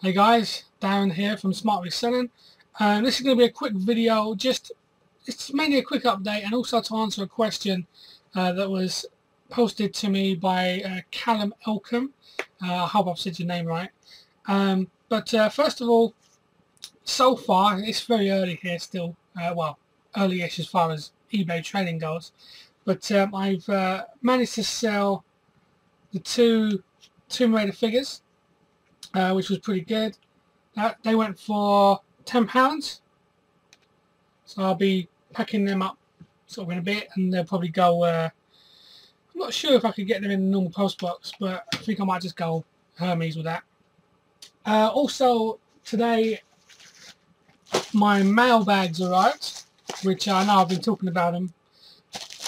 Hey guys, Darren here from Smart Reselling. This is going to be a quick video, it's mainly a quick update and also to answer a question that was posted to me by Callum Elcom. I hope I've said your name right. But first of all, so far, it's very early here still, well, early-ish as far as eBay trading goes, but I've managed to sell the two Tomb Raider figures, which was pretty good. They went for £10, so I'll be packing them up sort of in a bit, and they'll probably go. I'm not sure if I could get them in the normal post box, but I think I might just go Hermes with that. Also today, my mail bags arrived, which I know I've been talking about them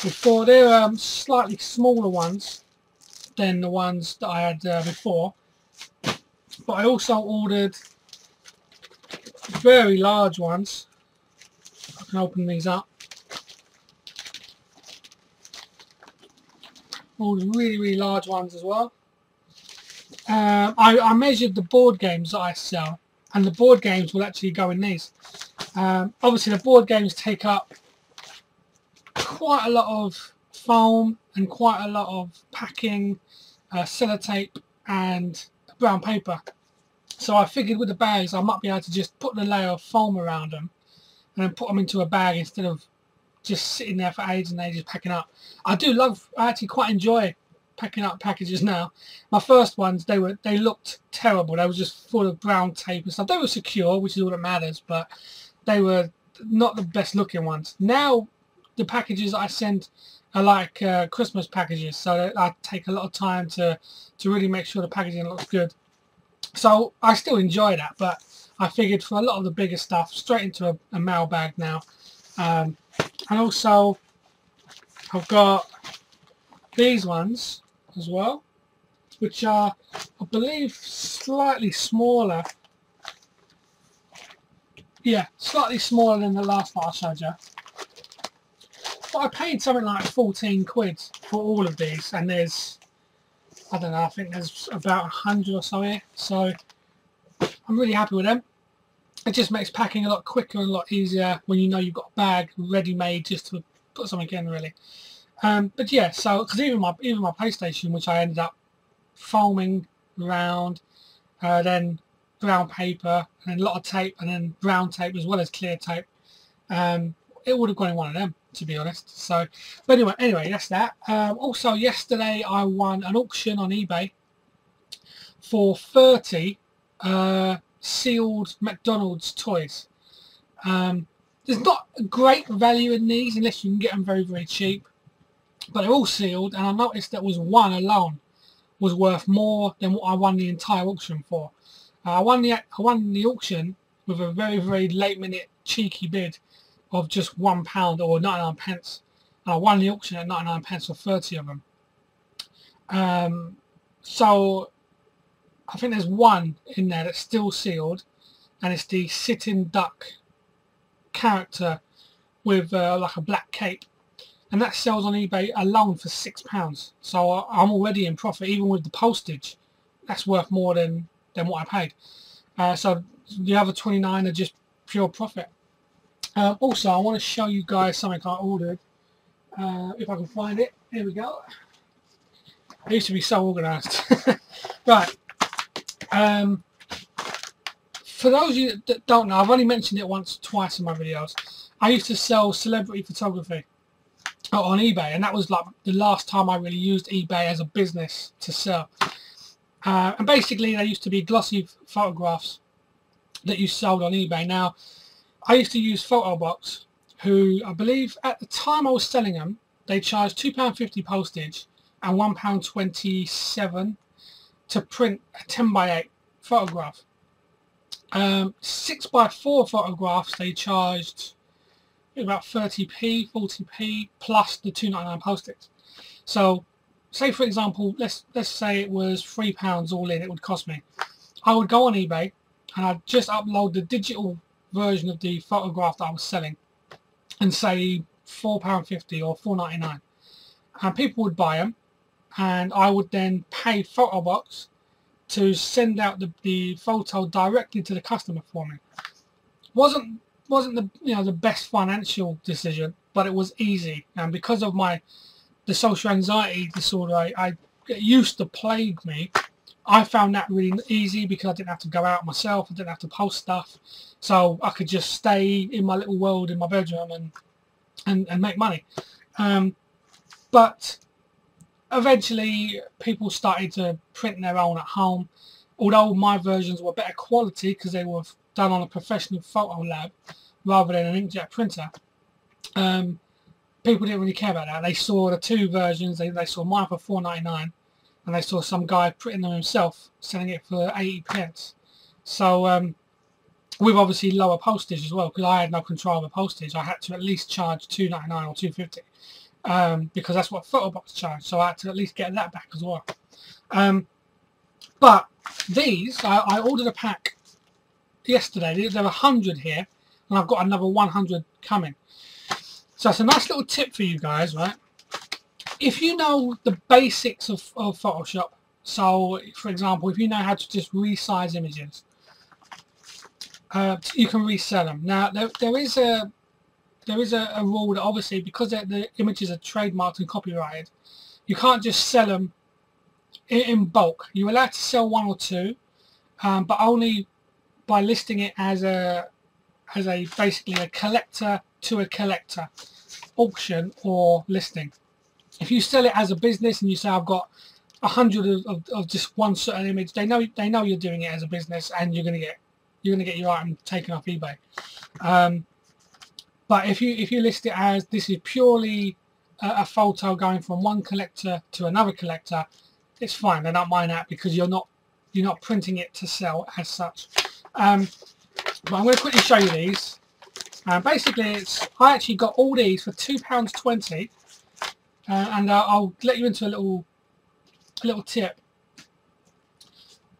before. They're slightly smaller ones than the ones that I had before, but I also ordered very large ones. I can open these up. All the really large ones as well. I measured the board games that I sell, and the board games will actually go in these. Obviously the board games take up quite a lot of foam and quite a lot of packing, sellotape and brown paper. So I figured with the bags I might be able to just put the layer of foam around them and then put them into a bag instead of just sitting there for ages and ages packing up. I actually quite enjoy packing up packages now. My first ones, they looked terrible. They were just full of brown tape and stuff. They were secure, which is all that matters, but they were not the best looking ones. Now the packages I send are like Christmas packages, so I take a lot of time to really make sure the packaging looks good. So I still enjoy that, but I figured for a lot of the bigger stuff, straight into a mail bag now. And also I've got these ones as well, which are, I believe, slightly smaller. Yeah, slightly smaller than the last one I showed you. But I paid something like 14 quid for all of these, and there's, I don't know, I think there's about 100 or so here, so I'm really happy with them. It just makes packing a lot quicker and a lot easier when you know you've got a bag ready-made just to put something in, really. But yeah, so because even my PlayStation, which I ended up foaming around, then brown paper, and then a lot of tape, and then brown tape as well as clear tape, it would have gone in one of them, to be honest. So, but anyway, that's that. Also, yesterday I won an auction on eBay for 30 sealed McDonald's toys. There's not a great value in these unless you can get them very cheap, but they're all sealed, and I noticed that was one alone was worth more than what I won the entire auction for. I won the auction with a very late minute cheeky bid of just £1 or 99 pence, and I won the auction at 99 pence for 30 of them. So I think there's one in there that's still sealed, and it's the sitting duck character with like a black cape, and that sells on eBay alone for £6. So I'm already in profit. Even with the postage, that's worth more than what I paid. So the other 29 are just pure profit. Also, I want to show you guys something I ordered. If I can find it. Here we go. I used to be so organised. Right. For those of you that don't know, I've only mentioned it once or twice in my videos. I used to sell celebrity photography on eBay, and that was like the last time I really used eBay as a business to sell. And basically they used to be glossy photographs that you sold on eBay. Now I used to use PhotoBox, who I believe at the time I was selling them, they charged £2.50 postage and £1.27 to print a 10x8 photograph. 6x4 photographs they charged about 30p, 40p plus the £2.99 postage. So say for example, let's say it was £3 all in, it would cost me. I would go on eBay and I'd just upload the digital version of the photograph that I was selling and say £4.50 or £4.99, and people would buy them, and I would then pay PhotoBox to send out the photo directly to the customer for me. Wasn't the the best financial decision, but it was easy, and because of the social anxiety disorder I used to plague me, I found that really easy because I didn't have to go out myself, I didn't have to post stuff, so I could just stay in my little world in my bedroom and make money. But eventually people started to print their own at home, although my versions were better quality because they were done on a professional photo lab rather than an inkjet printer. People didn't really care about that. They saw the two versions. They saw mine for $4.99, and they saw some guy printing them himself, selling it for 80p. So with obviously lower postage as well, because I had no control of the postage. I had to at least charge $2.99 or $2.50 because that's what Photobox charged. So I had to at least get that back as well. But these, I ordered a pack yesterday. There were 100 here, and I've got another 100 coming. So it's a nice little tip for you guys, right? If you know the basics of Photoshop, so for example, if you know how to just resize images, you can resell them. Now there is a rule that obviously, because the images are trademarked and copyrighted, you can't just sell them in bulk. You're allowed to sell one or two, but only by listing it as basically a collector to a collector auction or listing. If you sell it as a business and you say I've got 100 of just one certain image, they know you're doing it as a business, and you're gonna get your item taken off eBay. But if you list it as this is purely a photo going from one collector to another collector, it's fine. They don't mind that because you're not printing it to sell as such. But I'm going to quickly show you these. Basically, I actually got all these for £2.20, and I'll let you into a little tip.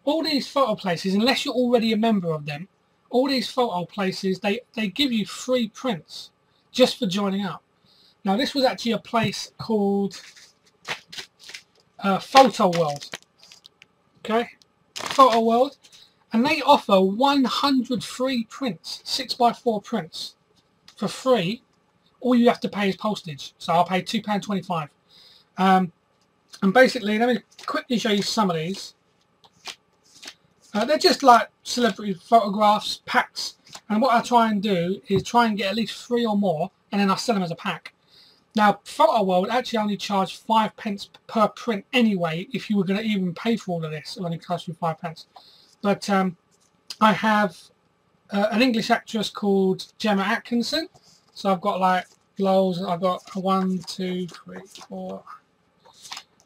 All these photo places, unless you're already a member of them, all these photo places they give you free prints just for joining up. Now this was actually a place called Photo World. Okay, Photo World, and they offer 100 free prints, 6x4 prints, for free. All you have to pay is postage, so I'll pay £2.25. And basically, let me quickly show you some of these. They're just like celebrity photographs, packs, and what I try and do is try and get at least 3 or more, and then I sell them as a pack. Now, Photo World actually only charge 5p per print anyway. If you were going to even pay for all of this, it only cost you 5p. But I have an English actress called Gemma Atkinson. So I've got like loads. I've got 1, 2, 3, 4,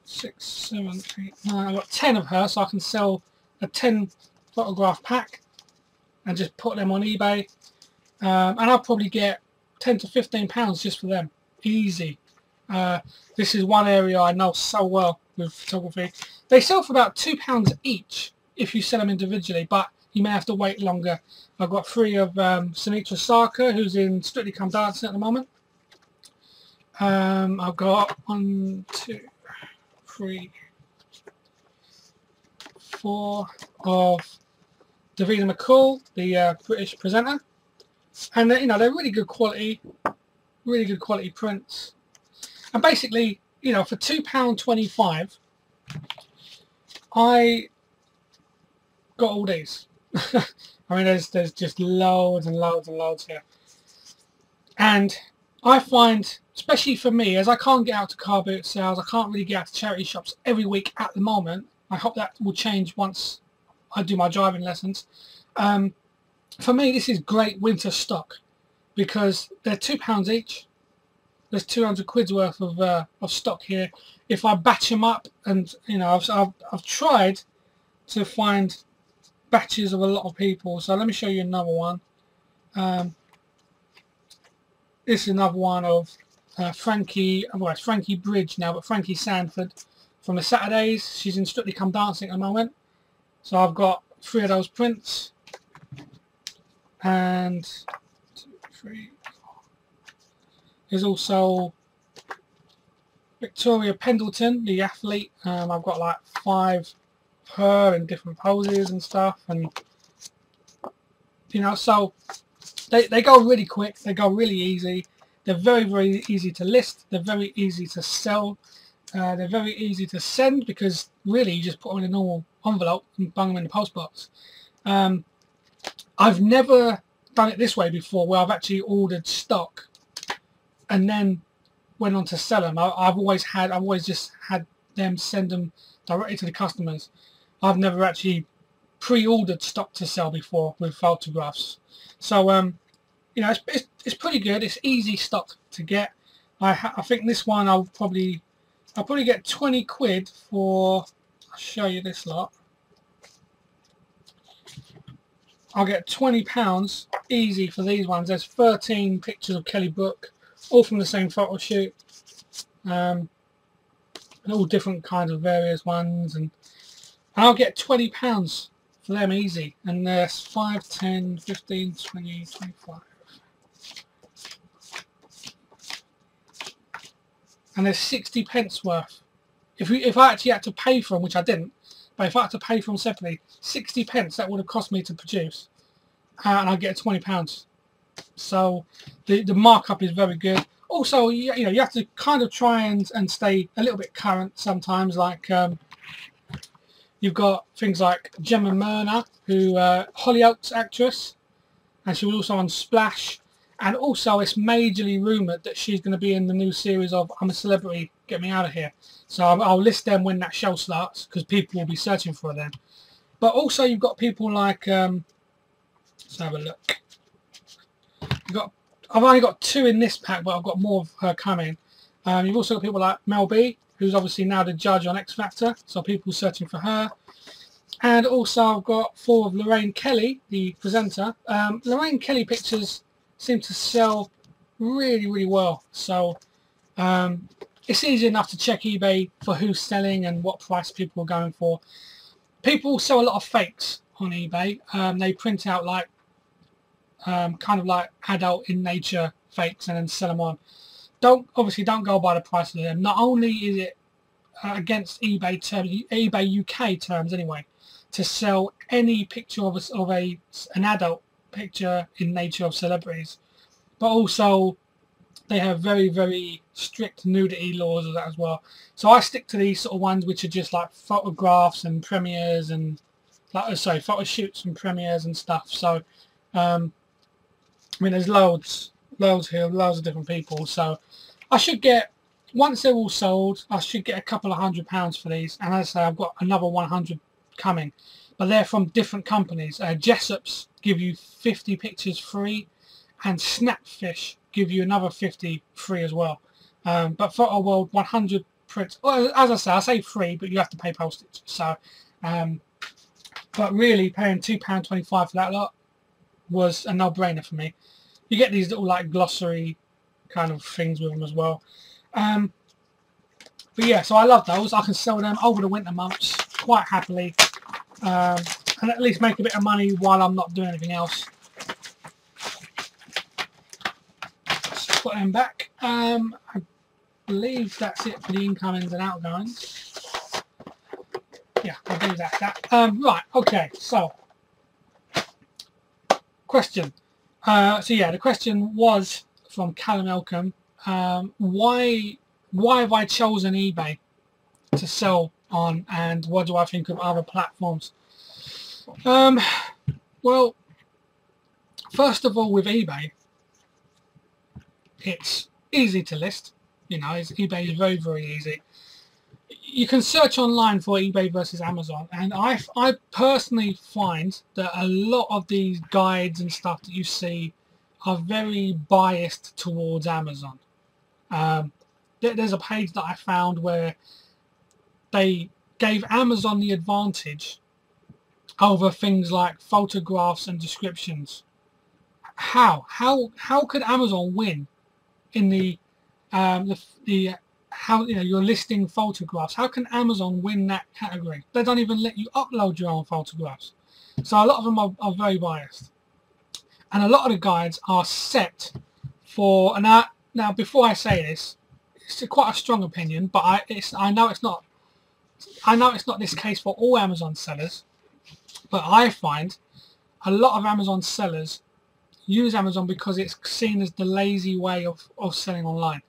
6, 7, 8, 9. I've got 10 of her, so I can sell a 10 photograph pack and just put them on eBay. And I'll probably get £10 to £15 just for them. Easy. This is one area I know so well with photography. They sell for about £2 each if you sell them individually, but you may have to wait longer. I've got 3 of Sunitra Sarkar, who's in Strictly Come Dancing at the moment. I've got 1, 2, 3, 4 of Davina McCall, the British presenter, and they're really good quality prints. And basically, for £2.25, I got all these. I mean, there's just loads and loads and loads here. And I find, especially for me, as I can't get out to car boot sales, I can't really get out to charity shops every week at the moment. I hope that will change once I do my driving lessons. For me, this is great winter stock because they're £2 each. There's 200 quid's worth of stock here. If I batch them up, and I've tried to find batches of a lot of people. So let me show you another one. This is another one of Frankie. Well, it's Frankie Bridge now, but Frankie Sanford from the Saturdays. She's in Strictly Come Dancing at the moment. So I've got 3 of those prints. And 2, 3, 4. There's also Victoria Pendleton, the athlete. I've got like 5 her in different poses and stuff, and you know, so they go really quick, they go really easy, they're very easy to list, they're very easy to sell, they're very easy to send, because really you just put them in a normal envelope and bung them in the post box. I've never done it this way before, where I've actually ordered stock and then went on to sell them. I've always just had them send them directly to the customers. I've never actually pre-ordered stock to sell before with photographs. So you know, it's pretty good. It's easy stock to get. I think this one I'll probably get 20 quid for. I'll show you this lot. I'll get £20 easy for these ones. There's 13 pictures of Kelly Brook, all from the same photo shoot, and all different kinds of various ones, and I'll get £20 for them easy. And there's 5, 10, 15, 20, 25. And there's 60 pence worth. If I actually had to pay for them, which I didn't, but if I had to pay for them separately, 60 pence that would have cost me to produce, and I get £20. So the markup is very good. Also, you know, you have to kind of try and stay a little bit current sometimes. Like you've got things like Gemma Myrna, who Hollyoaks actress, and she was also on Splash. And also, it's majorly rumoured that she's going to be in the new series of I'm a Celebrity, Get Me Out of Here. So I'll list them when that show starts, because people will be searching for them. But also, you've got people like, let's have a look. I've only got 2 in this pack, but I've got more of her coming. You've also got people like Mel B, who's obviously now the judge on X Factor, so people searching for her. And also, I've got 4 of Lorraine Kelly, the presenter. Lorraine Kelly pictures seem to sell really well, so it's easy enough to check eBay for who's selling and what price people are going for. People sell a lot of fakes on eBay. They print out like kind of like adult in nature fakes and then sell them on. Obviously don't go by the price of them. Not only is it against eBay terms, eBay UK terms anyway, to sell any picture of an adult picture in nature of celebrities, but also they have very strict nudity laws of that as well. So I stick to these sort of ones which are just like photographs and premieres and photo shoots and premieres and stuff. So I mean, there's loads here, loads of different people. So I should get, once they're all sold, I should get a couple of £100 for these. And as I say, I've got another 100 coming, but they're from different companies. Jessop's give you 50 pictures free, and Snapfish give you another 50 free as well. But Photo World 100 prints, well, as I say free, but you have to pay postage. So, but really paying £2.25 for that lot was a no-brainer for me. You get these little like glossary kind of things with them as well. But yeah, so I love those. I can sell them over the winter months quite happily, and at least make a bit of money while I'm not doing anything else. Let's put them back. I believe that's it for the incomings and outgoings. Yeah, I'll do that. Right, okay, so question. So yeah, the question was from Callum Elcombe. Why have I chosen eBay to sell on, and what do I think of other platforms? Well, first of all, with eBay, it's easy to list. You know, eBay is very easy. You can search online for eBay versus Amazon, and I personally find that a lot of these guides and stuff that you see are very biased towards Amazon. There's a page that I found where they gave Amazon the advantage over things like photographs and descriptions. How could Amazon win in the how, you know, you're listing photographs? How can Amazon win that category? They don't even let you upload your own photographs. So a lot of them are very biased, and a lot of the guides are set for. And now before I say this, it's quite a strong opinion, but I know it's not I know it's not this case for all Amazon sellers, but I find a lot of Amazon sellers use Amazon because it's seen as the lazy way of selling online.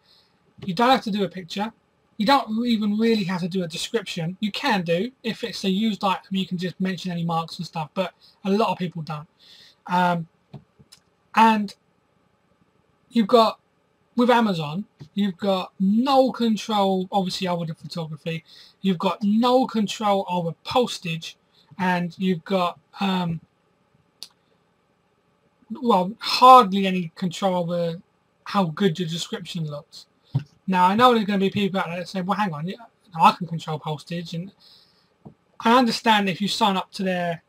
You don't have to do a picture. You don't even really have to do a description. You can do. If it's a used item, you can just mention any marks and stuff, but a lot of people don't. And you've got, with Amazon, you've got no control, obviously over the photography. You've got no control over postage, and you've got well, hardly any control over how good your description looks. Now, I know there's going to be people out there that say, well, hang on, I can control postage, and I understand if you sign up to their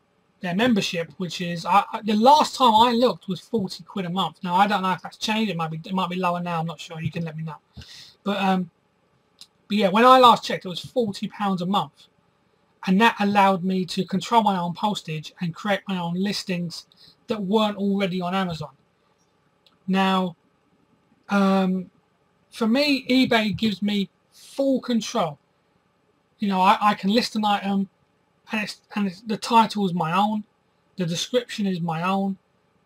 membership, which is, the last time I looked was 40 quid a month. Now, I don't know if that's changed. It might be lower now. I'm not sure. You can let me know. But yeah, when I last checked, it was £40 a month, and that allowed me to control my own postage and create my own listings that weren't already on Amazon. Now, for me, eBay gives me full control. You know, I can list an item, and the title is my own, the description is my own.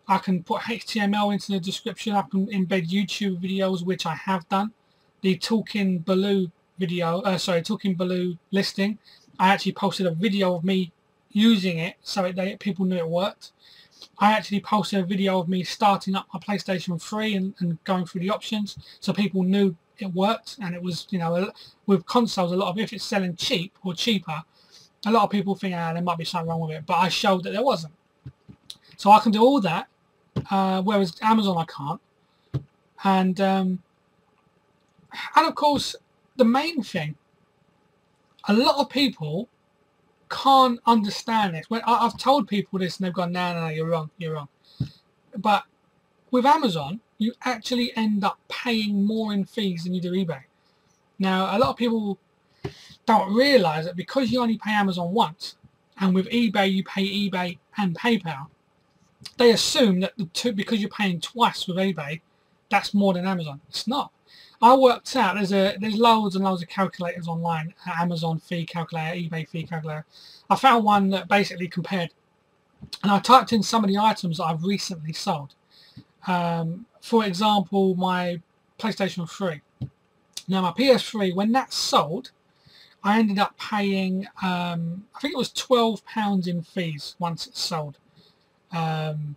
I can put HTML into the description. I can embed YouTube videos, which I have done. The Talking Baloo video, Talking Baloo listing, I actually posted a video of me using it so people knew it worked. I actually posted a video of me starting up my PlayStation 3 and going through the options so people knew it worked. And it was, you know, with consoles, a lot of, if it's selling cheap or cheaper, a lot of people think, there might be something wrong with it, but I showed that there wasn't. So I can do all that, whereas Amazon I can't. And of course, the main thing, a lot of people can't understand this. When I've told people this and they've gone, no, you're wrong, you're wrong. But with Amazon, you actually end up paying more in fees than you do eBay. Now, a lot of people don't realise that because you only pay Amazon once, and with eBay you pay eBay and PayPal, they assume that because you're paying twice with eBay, that's more than Amazon. It's not. I worked out, there's loads and loads of calculators online, Amazon fee calculator, eBay fee calculator. I found one that basically compared, and I typed in some of the items that I've recently sold. For example, my PlayStation 3. Now my PS3, when that sold, I ended up paying, I think it was £12 in fees once it's sold. And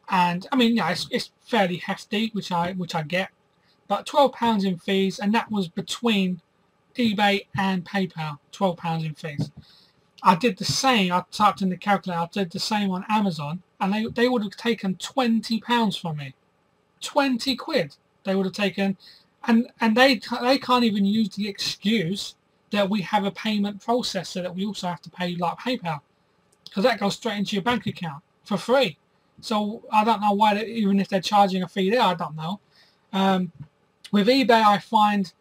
I mean, yeah, it's fairly hefty, which I get. But £12 in fees, and that was between eBay and PayPal, £12 in fees. I did the same, I typed in the calculator, I did the same on Amazon, and they would have taken £20 from me. 20 quid they would have taken, and they can't even use the excuse that we have a payment processor that we also have to pay like PayPal, because that goes straight into your bank account for free. So I don't know why, even if they're charging a fee there, I don't know. With eBay, I find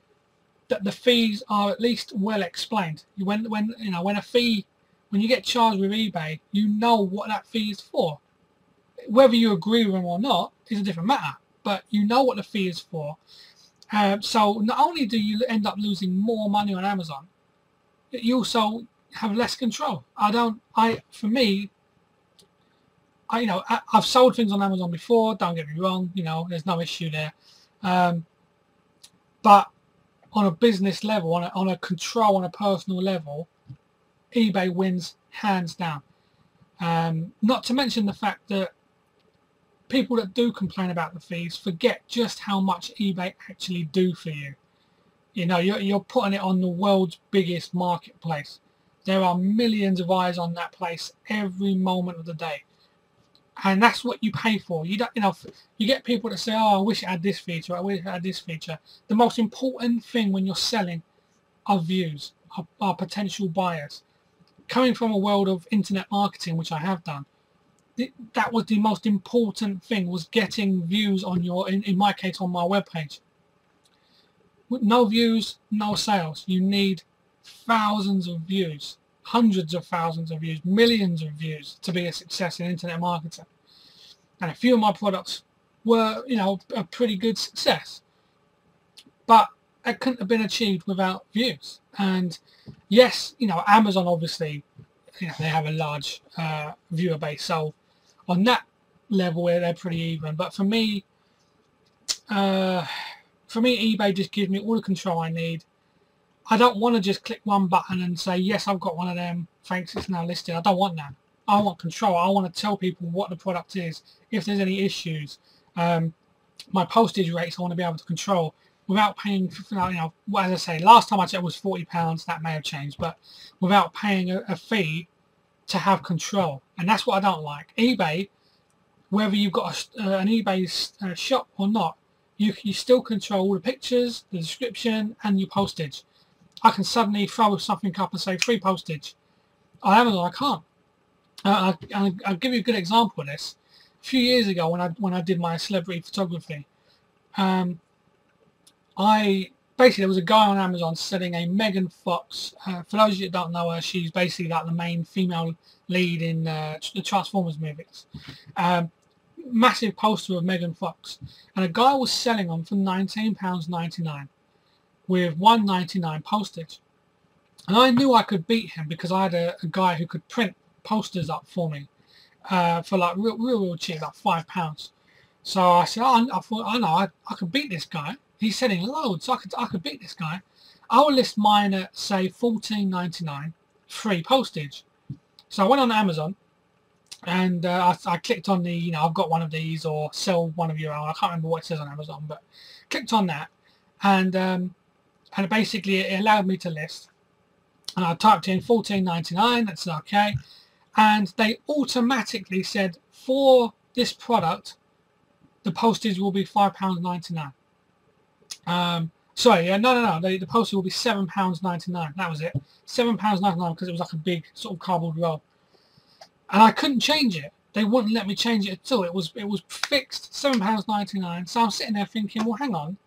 that the fees are at least well explained. When you get charged with eBay, you know what that fee is for. Whether you agree with them or not is a different matter, but you know what the fee is for. So not only do you end up losing more money on Amazon, you also have less control. For me, I've sold things on Amazon before. Don't get me wrong. There's no issue there. But on a business level, on a control, on a personal level, eBay wins hands down. Not to mention the fact that people that do complain about the fees forget just how much eBay actually do for you. You're putting it on the world's biggest marketplace. There are millions of eyes on that place every moment of the day. And that's what you pay for. You get people that say, oh, I wish it had this feature, I wish it had this feature. The most important thing when you're selling are views, are potential buyers. Coming from a world of internet marketing, which I have done, that was the most important thing, was getting views on in my case, on my webpage. With no views, no sales. You need thousands of views, hundreds of thousands of views, millions of views to be a success in internet marketing. And a few of my products were, a pretty good success. But that couldn't have been achieved without views. And yes, you know, Amazon obviously, you know, they have a large viewer base, so on that level where they're pretty even. But uh, for me, eBay just gives me all the control I need. I don't want to just click one button and say, yes, I've got one of them, thanks, it's now listed. I don't want that. I want control. I want to tell people what the product is, if there's any issues. My postage rates I want to be able to control without paying, you know, well, as I say, last time I checked was £40, that may have changed, but without paying a fee to have control. And that's what I don't like. eBay, whether you've got an eBay shop or not, you still control all the pictures, the description, and your postage. I can suddenly throw something up and say free postage. On Amazon, I can't. I'll give you a good example of this. A few years ago, when I did my celebrity photography, I basically, there was a guy on Amazon selling a Megan Fox. For those of you that don't know her, she's basically like the main female lead in the Transformers movies. Massive poster of Megan Fox, and a guy was selling them for £19.99 with £1.99 postage. And I knew I could beat him because I had a guy who could print posters up for me for like real cheap, like £5. So I said, oh, I thought, I know, I could beat this guy. He's selling loads, so I could beat this guy. I will list mine at, say, £14.99, free postage. So I went on Amazon, and I clicked on the, you know, I've got one of these, or sell one of your own. I can't remember what it says on Amazon, but clicked on that, and basically it allowed me to list. And I typed in £14.99, that's okay, and they automatically said for this product the postage will be £5.99. Sorry, no, the postage will be £7.99. That was it, £7.99, because it was like a big sort of cardboard roll, and I couldn't change it. They wouldn't let me change it at all. It was fixed, £7.99. So I'm sitting there thinking, well, hang on,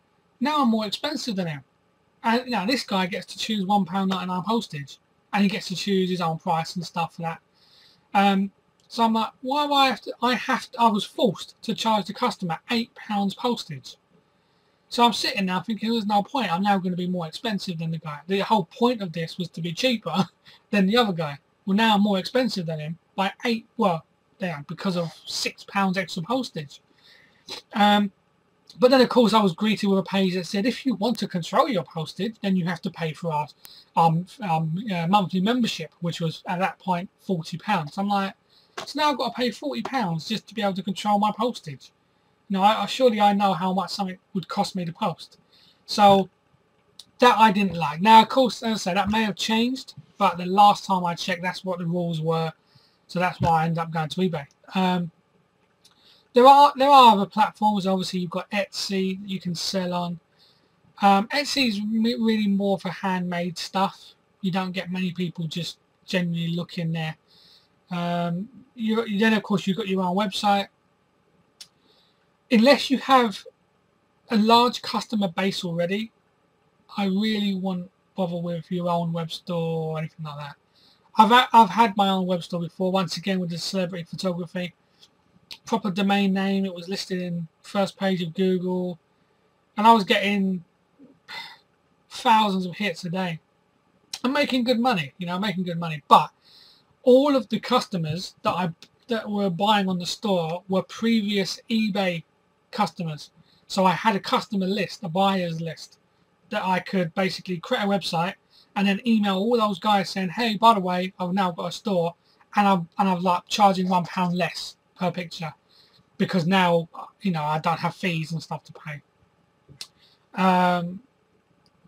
now I'm more expensive than him. And now this guy gets to choose £1.99 postage, and he gets to choose his own price and stuff for that. So I'm like, why do I was forced to charge the customer £8 postage. So I'm sitting there thinking, there's no point. I'm now going to be more expensive than the guy. The whole point of this was to be cheaper than the other guy. Well, now I'm more expensive than him by because of £6 extra postage. But then, of course, I was greeted with a page that said, if you want to control your postage, then you have to pay for our monthly membership, which was, at that point, £40. I'm like, so now I've got to pay £40 just to be able to control my postage. You know, surely I know how much something would cost me to post. So that I didn't like. Now, of course, as I say, that may have changed, but the last time I checked, that's what the rules were. So that's why I ended up going to eBay. There are other platforms. Obviously, you've got Etsy that you can sell on. Etsy is really more for handmade stuff. You don't get many people just genuinely looking there. Then, of course, you've got your own website. Unless you have a large customer base already, I really wouldn't bother with your own web store or anything like that. I've had my own web store before, once again with the celebrity photography. Proper domain name, it was listed in first page of Google, and I was getting thousands of hits a day. I'm making good money, you know, making good money, but all of the customers that were buying on the store were previous eBay customers. So I had a customer list, a buyer's list, that I could basically create a website and then email all those guys saying, hey, by the way, I've now got a store, and I'm like charging £1 less per picture because now, you know, I don't have fees and stuff to pay. And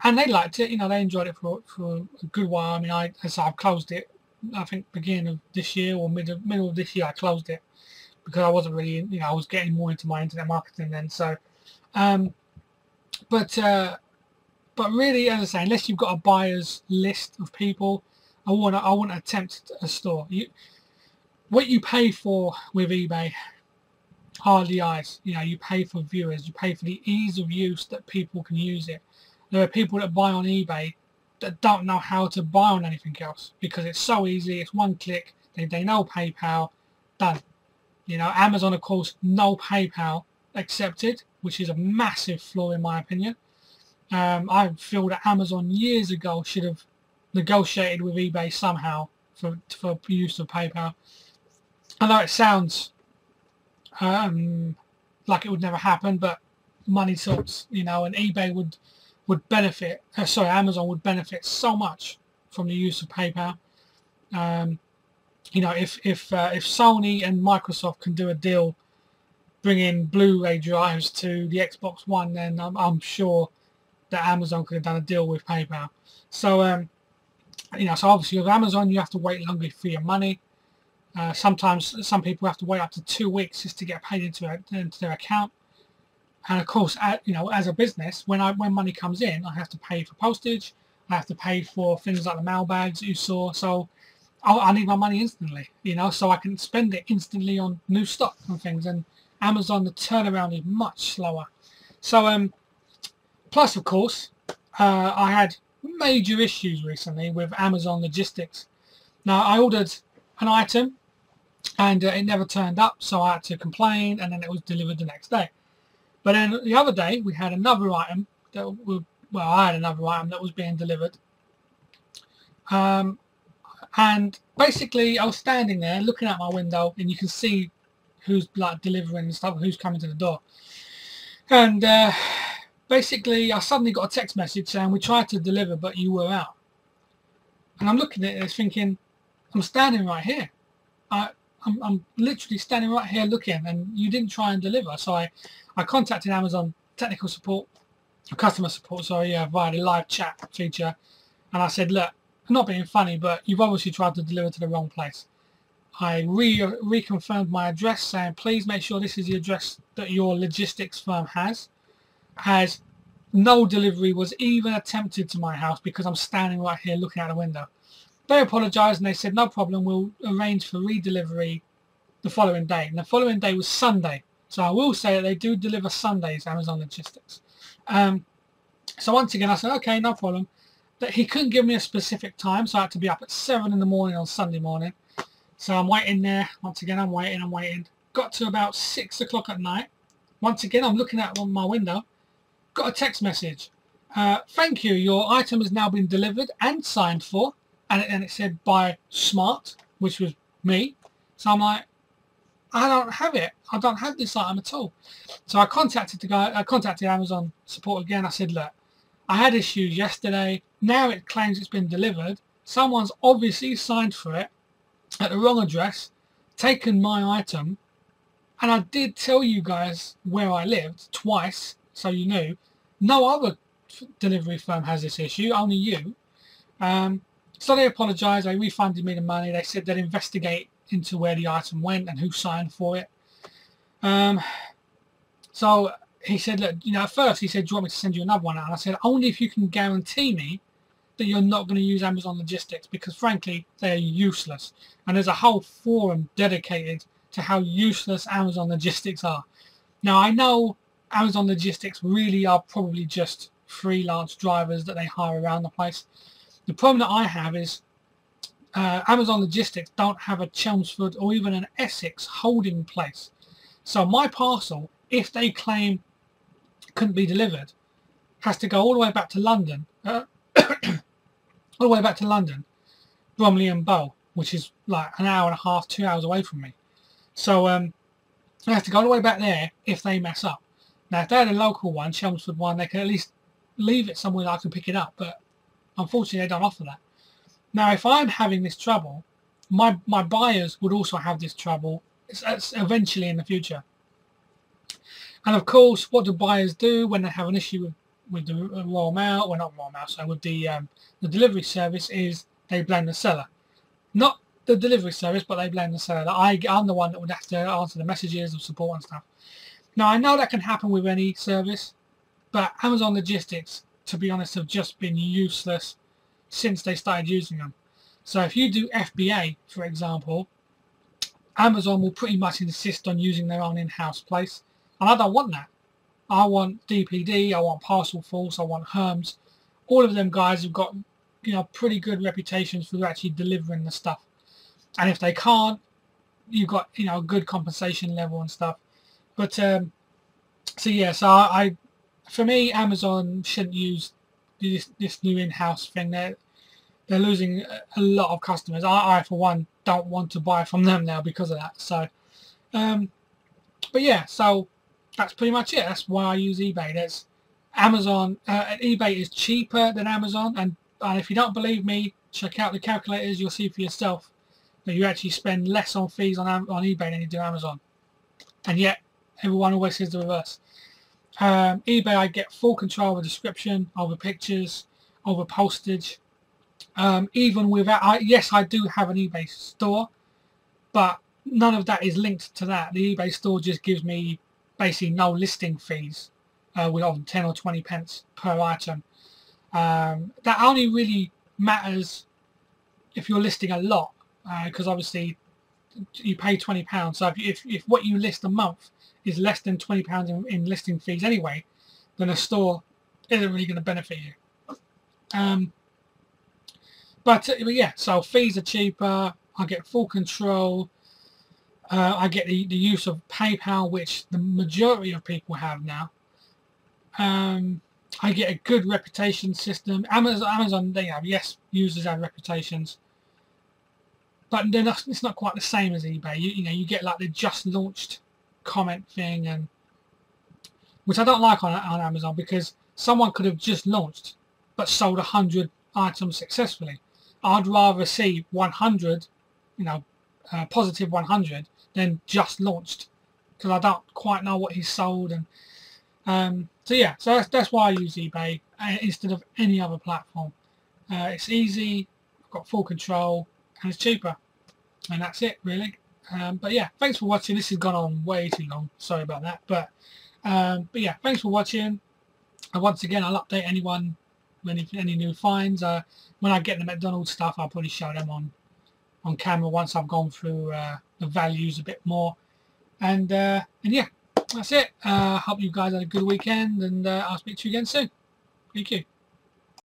they liked it, you know, they enjoyed it for a good while. I mean, I've closed it, I think beginning of this year or middle of this year I closed it because I wasn't really, you know, I was getting more into my internet marketing then. So, but really, as I say, unless you've got a buyer's list of people, I wouldn't attempt a store. What you pay for with eBay are the eyes. You know, you pay for viewers, you pay for the ease of use that people can use it. There are people that buy on eBay that don't know how to buy on anything else because it's so easy. It's one click. They know PayPal, done. You know, Amazon, of course, no PayPal accepted, which is a massive flaw in my opinion. I feel that Amazon years ago should have negotiated with eBay somehow for use of PayPal. I know it sounds like it would never happen, but money talks, you know, and eBay would benefit. Sorry, Amazon would benefit so much from the use of PayPal. You know, if Sony and Microsoft can do a deal, bringing Blu-ray drives to the Xbox One, then I'm sure that Amazon could have done a deal with PayPal. So you know, so obviously with Amazon you have to wait longer for your money. Sometimes some people have to wait up to 2 weeks just to get paid into their account. And of course, you know, as a business, when money comes in, I have to pay for postage. I have to pay for things like the mail bags that you saw. So I need my money instantly, you know, so I can spend it instantly on new stock and things. And Amazon, the turnaround is much slower. So plus, of course, I had major issues recently with Amazon logistics. Now, I ordered an item and it never turned up, so I had to complain, and then it was delivered the next day. But then the other day we had another item that I had another item that was being delivered, and basically I was standing there looking out my window, and you can see who's like delivering and stuff, who's coming to the door, and basically I suddenly got a text message saying we tried to deliver but you were out. And I'm looking at it thinking, I'm standing right here. I'm literally standing right here looking, and you didn't try and deliver. So I contacted Amazon technical support, customer support, sorry, via the live chat feature, and I said, look, I'm not being funny, but you've obviously tried to deliver to the wrong place. I reconfirmed my address, saying please make sure this is the address that your logistics firm has, as no delivery was even attempted to my house because I'm standing right here looking out the window. They apologised and they said no problem, we'll arrange for redelivery the following day. And the following day was Sunday. So I will say that they do deliver Sundays, Amazon Logistics. So once again I said okay, no problem. But he couldn't give me a specific time, so I had to be up at 7 in the morning on Sunday morning. So I'm waiting there. Once again I'm waiting. Got to about 6 o'clock at night. Once again I'm looking out my window. Got a text message. Thank you, your item has now been delivered and signed for. And it said by Smart, which was me. So I'm like, I don't have it. I don't have this item at all. So I contacted the guy. I contacted Amazon support again. I said, look, I had issues yesterday. Now it claims it's been delivered. Someone's obviously signed for it at the wrong address, taken my item, and I did tell you guys where I lived twice, so you knew. No other delivery firm has this issue, only you. So they apologised, they refunded me the money, they said they'd investigate into where the item went and who signed for it. So he said, look, you know, at first he said, do you want me to send you another one out? And I said, only if you can guarantee me that you're not going to use Amazon Logistics, because frankly, they're useless. And there's a whole forum dedicated to how useless Amazon Logistics are. Now, I know Amazon Logistics really are probably just freelance drivers that they hire around the place. The problem that I have is Amazon Logistics don't have a Chelmsford or even an Essex holding place. So my parcel, if they claim couldn't be delivered, has to go all the way back to London, all the way back to London, Bromley and Bow, which is like an hour and a half, 2 hours away from me. So they have to go all the way back there if they mess up. Now, if they had a local one, Chelmsford one, they can at least leave it somewhere that I can pick it up, but unfortunately, they don't offer that. Now, if I'm having this trouble, my buyers would also have this trouble eventually in the future. And of course, what do buyers do when they have an issue with the Royal Mail, or not Royal Mail, so with the delivery service, is they blame the seller. Not the delivery service, but they blame the seller. I'm the one that would have to answer the messages of support and stuff. Now, I know that can happen with any service, but Amazon Logistics, to be honest, have just been useless since they started using them. So if you do FBA, for example, Amazon will pretty much insist on using their own in-house place, and I don't want that. I want DPD, I want Parcel Force, I want Herms. All of them guys have got, you know, pretty good reputations for actually delivering the stuff. And if they can't, you've got, you know, a good compensation level and stuff. But so yeah, so for me, Amazon shouldn't use this new in-house thing. They're losing a lot of customers. I for one don't want to buy from them now because of that. So, but yeah, so that's pretty much it. That's why I use eBay. There's Amazon. eBay is cheaper than Amazon, and if you don't believe me, check out the calculators. You'll see for yourself that you actually spend less on fees on eBay than you do Amazon, and yet everyone always says the reverse. eBay, I get full control over description, over pictures, over postage. Even without, yes, I do have an eBay store, but none of that is linked to that. The eBay store just gives me basically no listing fees, with 10 or 20 pence per item. That only really matters if you're listing a lot, because obviously you pay £20. So if what you list a month is less than £20 in listing fees anyway, then a store isn't really going to benefit you. But yeah, so fees are cheaper. I get full control. I get the use of PayPal, which the majority of people have now. I get a good reputation system. Amazon, they have, yes, users have reputations, but it's not quite the same as eBay. You know, you get like the just launched comment thing, and which I don't like on Amazon, because someone could have just launched but sold 100 items successfully. I'd rather see 100, positive 100 than just launched, because I don't quite know what he's sold. And so yeah, so that's why I use eBay instead of any other platform. It's easy, I've got full control, and it's cheaper, and that's it really. But yeah, thanks for watching. This has gone on way too long, sorry about that, but yeah, thanks for watching. And once again, I'll update anyone when any new finds. When I get the McDonald's stuff, I'll probably show them on camera once I've gone through the values a bit more. And yeah, that's it. Hope you guys had a good weekend, and I'll speak to you again soon. Thank you.